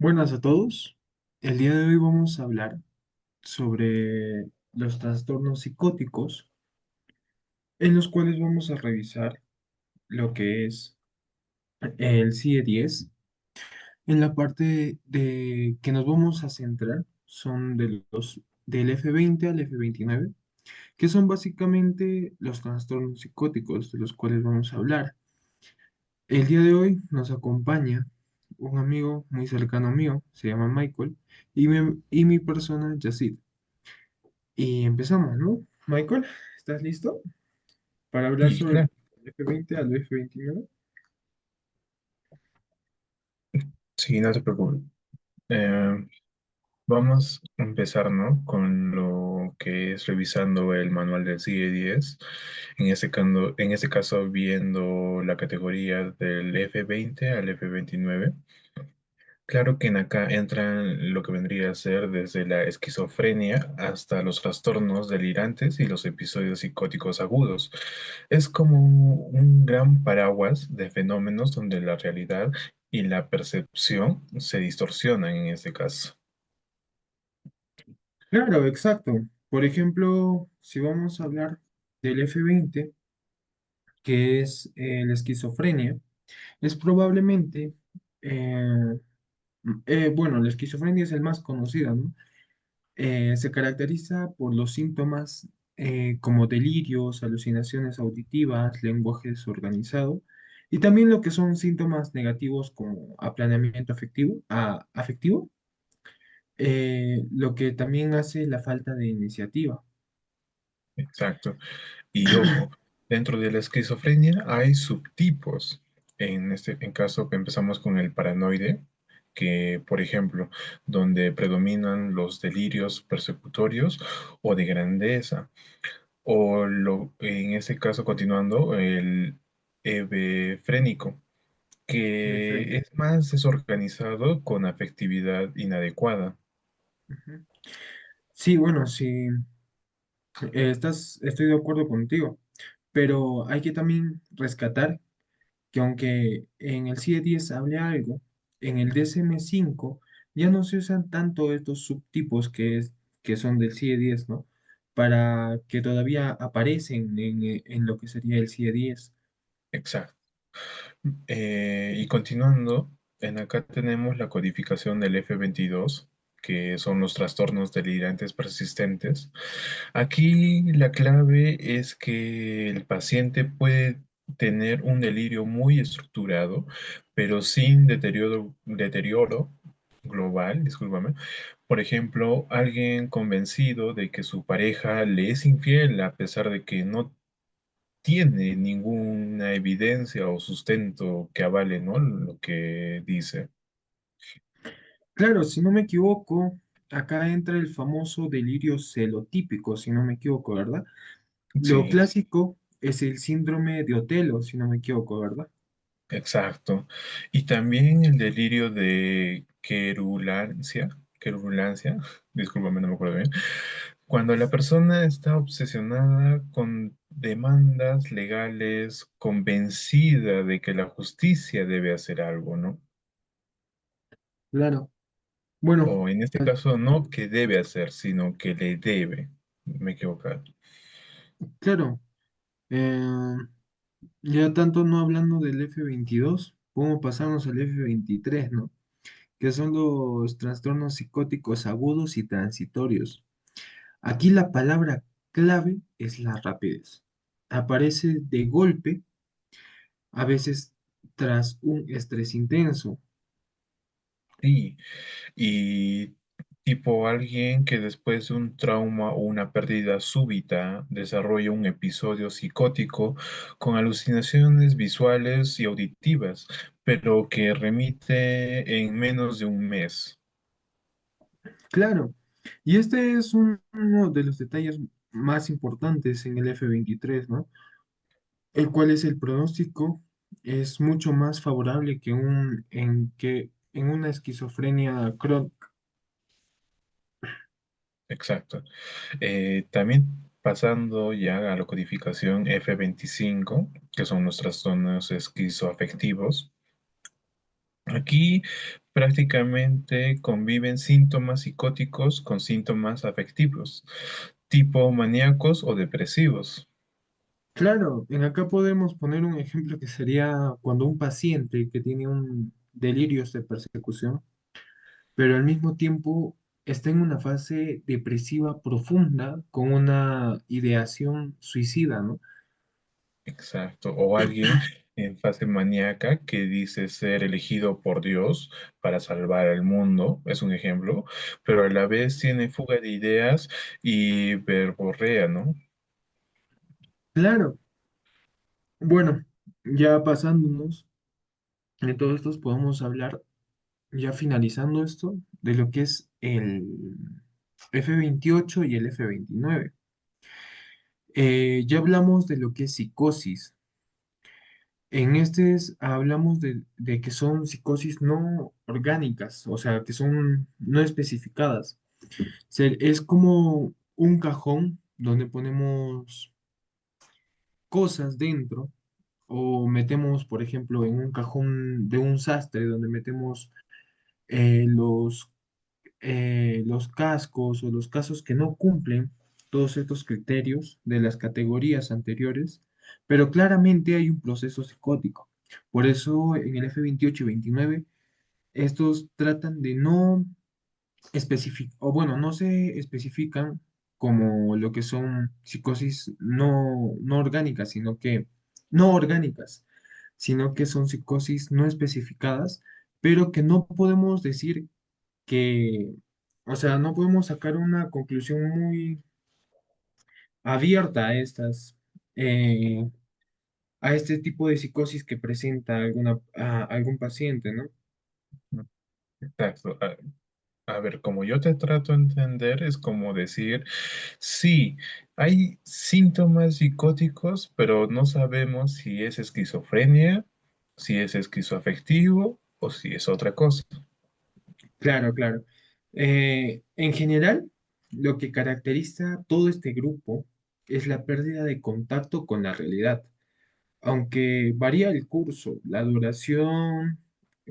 Buenas a todos. El día de hoy vamos a hablar sobre los trastornos psicóticos, en los cuales vamos a revisar lo que es el CIE-10. En la parte de que nos vamos a centrar son del F20 al F29, que son básicamente los trastornos psicóticos de los cuales vamos a hablar. El día de hoy nos acompaña un amigo muy cercano mío, se llama Michael, y mi persona, Yacid. Y empezamos, ¿no? Michael, ¿estás listo para hablar Y sobre claro, el F20 al F29? sí, no te preocupes. Eh, Vamos a empezar, ¿no? Con lo que es revisando el manual del CIE 10. En ese caso, viendo la categoría del F20 al F29. Claro que en acá entran lo que vendría a ser desde la esquizofrenia hasta los trastornos delirantes y los episodios psicóticos agudos. Es como un gran paraguas de fenómenos donde la realidad y la percepción se distorsionan en este caso. Claro, exacto. Por ejemplo, si vamos a hablar del F20, que es la esquizofrenia, es probablemente, eh, bueno, la esquizofrenia es el más conocido, ¿no? Se caracteriza por los síntomas como delirios, alucinaciones auditivas, lenguaje desorganizado y también lo que son síntomas negativos como aplaneamiento afectivo, lo que también hace la falta de iniciativa. Exacto. Y ojo, dentro de la esquizofrenia hay subtipos. En caso que empezamos con el paranoide, que por ejemplo, donde predominan los delirios persecutorios o de grandeza, en ese caso continuando, el hebefrénico, que Efraín. es más desorganizado con afectividad inadecuada. Ujú. Sí, bueno, sí, estoy de acuerdo contigo, pero hay que también rescatar que aunque en el CIE-10 hable algo, en el DSM-5 ya no se usan tanto estos subtipos que son del CIE-10, ¿no? Para que todavía aparecen en lo que sería el CIE-10. Exacto. Y continuando, en acá tenemos la codificación del F22, que son los trastornos delirantes persistentes. Aquí la clave es que el paciente puede tener un delirio muy estructurado, pero sin deterioro global, discúlpame. Por ejemplo, alguien convencido de que su pareja le es infiel a pesar de que no tiene ninguna evidencia o sustento que avale, ¿no? Lo que dice. Claro, si no me equivoco, acá entra el famoso delirio celotípico, si no me equivoco, ¿verdad? Lo Sí, clásico es el síndrome de Otelo, si no me equivoco, ¿verdad? exacto. Y también el delirio de querulancia, discúlpame, no me acuerdo bien. Cuando la persona está obsesionada con demandas legales, convencida de que la justicia debe hacer algo, ¿no? Claro. Bueno, O en este caso, no que debe hacer, sino que le debe. Me he equivocado. claro. eh, Ya tanto no hablando del F22, ¿cómo pasamos al F23, no? Que son los trastornos psicóticos agudos y transitorios. Aquí la palabra clave es la rapidez. Aparece de golpe, a veces tras un estrés intenso. Sí, y tipo alguien que después de un trauma o una pérdida súbita desarrolla un episodio psicótico con alucinaciones visuales y auditivas, pero que remite en menos de un mes. Claro, y este es uno de los detalles más importantes en el F23, ¿no? El cual es el pronóstico es mucho más favorable que en una esquizofrenia crónica. Exacto. También pasando ya a la codificación F25, que son los trastornos esquizoafectivos. Aquí prácticamente conviven síntomas psicóticos con síntomas afectivos, tipo maníacos o depresivos. Claro, en acá podemos poner un ejemplo que sería cuando un paciente que tiene un delirios de persecución, pero al mismo tiempo está en una fase depresiva profunda con una ideación suicida, ¿no? Exacto. O alguien en fase maníaca que dice ser elegido por Dios para salvar al mundo, es un ejemplo, pero a la vez tiene fuga de ideas y verborrea, ¿no? Claro, bueno, ya pasándonos de todos estos podemos hablar, ya finalizando esto, de lo que es el F28 y el F29. Ya hablamos de lo que es psicosis. En este hablamos de que son psicosis no orgánicas, o sea, que son no especificadas. Es como un cajón donde ponemos cosas dentro o metemos, por ejemplo, en un cajón de un sastre donde metemos eh, los, los cascos o los casos que no cumplen todos estos criterios de las categorías anteriores, pero claramente hay un proceso psicótico. Por eso en el F28 y 29 estos tratan de no especificar, o bueno, no se especifican como lo que son psicosis no orgánicas, no orgánicas, sino que son psicosis no especificadas, pero que no podemos decir que, o sea, no podemos sacar una conclusión muy abierta a eh, a este tipo de psicosis que presenta algún paciente, ¿no? Exacto. A ver, como yo te trato de entender, es como decir, sí, hay síntomas psicóticos, pero no sabemos si es esquizofrenia, si es esquizoafectivo o si es otra cosa. Claro, claro. En general, lo que caracteriza a todo este grupo es la pérdida de contacto con la realidad, aunque varía el curso, la duración,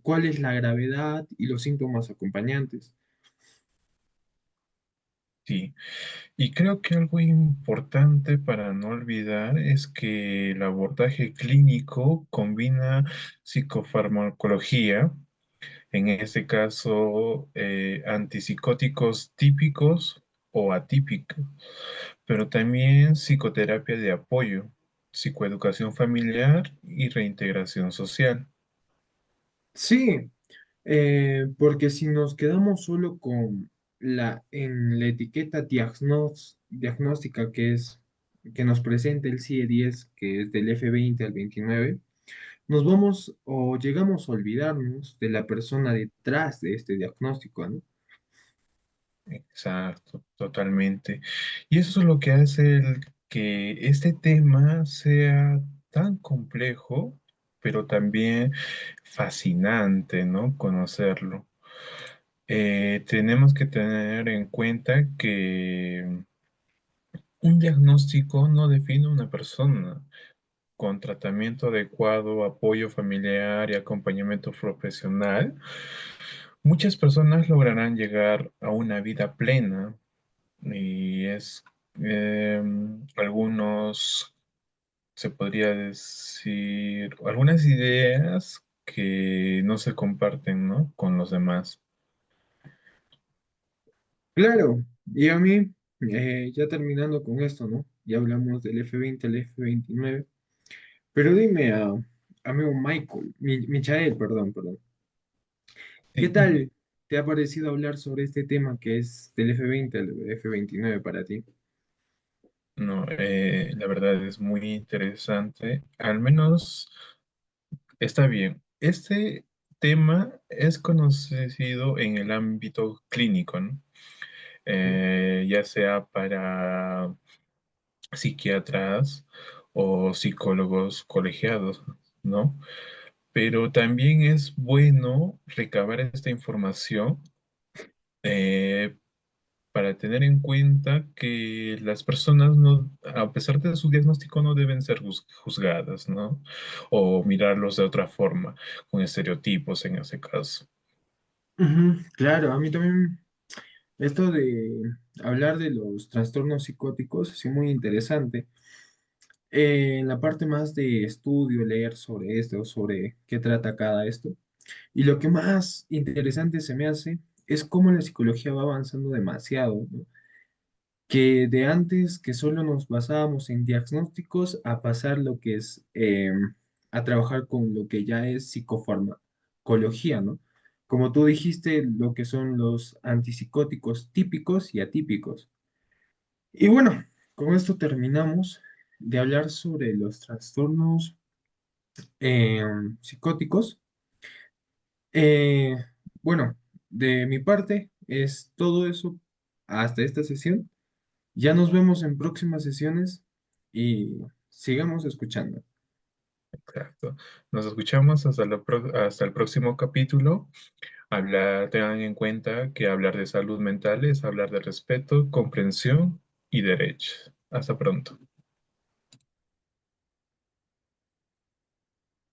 cuál es la gravedad y los síntomas acompañantes. Sí, y creo que algo importante para no olvidar es que el abordaje clínico combina psicofarmacología, en este caso antipsicóticos típicos o atípicos, pero también psicoterapia de apoyo, psicoeducación familiar y reintegración social. Sí, porque si nos quedamos solo con en la etiqueta diagnóstica que nos presenta el CIE-10, que es del F20 al 29, nos vamos o llegamos a olvidarnos de la persona detrás de este diagnóstico, ¿no? Exacto, totalmente. Y eso es lo que hace que este tema sea tan complejo, pero también fascinante, ¿no? Conocerlo. Tenemos que tener en cuenta que un diagnóstico no define una persona. Con tratamiento adecuado, apoyo familiar y acompañamiento profesional, muchas personas lograrán llegar a una vida plena y algunos, se podría decir, algunas ideas que no se comparten, ¿no? Con los demás. Claro, y a mí, ya terminando con esto, ¿no? Ya hablamos del F20 al F29, pero dime, amigo Michael, perdón, ¿qué Sí, tal te ha parecido hablar sobre este tema que es del F20 al F29 para ti? no, la verdad es muy interesante. Al menos está bien. Este tema es conocido en el ámbito clínico, ¿no? Ya sea para psiquiatras o psicólogos colegiados, ¿no? Pero también es bueno recabar esta información eh, para tener en cuenta que las personas no, a pesar de su diagnóstico, no deben ser juzgadas, ¿no? O mirarlos de otra forma, con estereotipos en ese caso. Ujú, claro, a mí también esto de hablar de los trastornos psicóticos es muy interesante. En la parte más de estudio, leer sobre esto, sobre qué trata cada esto. Y lo que más interesante se me hace es cómo la psicología va avanzando demasiado, ¿no? Que de antes que solo nos basábamos en diagnósticos a pasar lo que es a trabajar con lo que ya es psicofarmacología, ¿no? Como tú dijiste, lo que son los antipsicóticos típicos y atípicos. Y bueno, con esto terminamos de hablar sobre los trastornos psicóticos. Eh, bueno, de mi parte es todo eso hasta esta sesión. Ya nos vemos en próximas sesiones y sigamos escuchando. Exacto. Nos escuchamos hasta el próximo capítulo. Tengan en cuenta que hablar de salud mental es hablar de respeto, comprensión y derechos. Hasta pronto.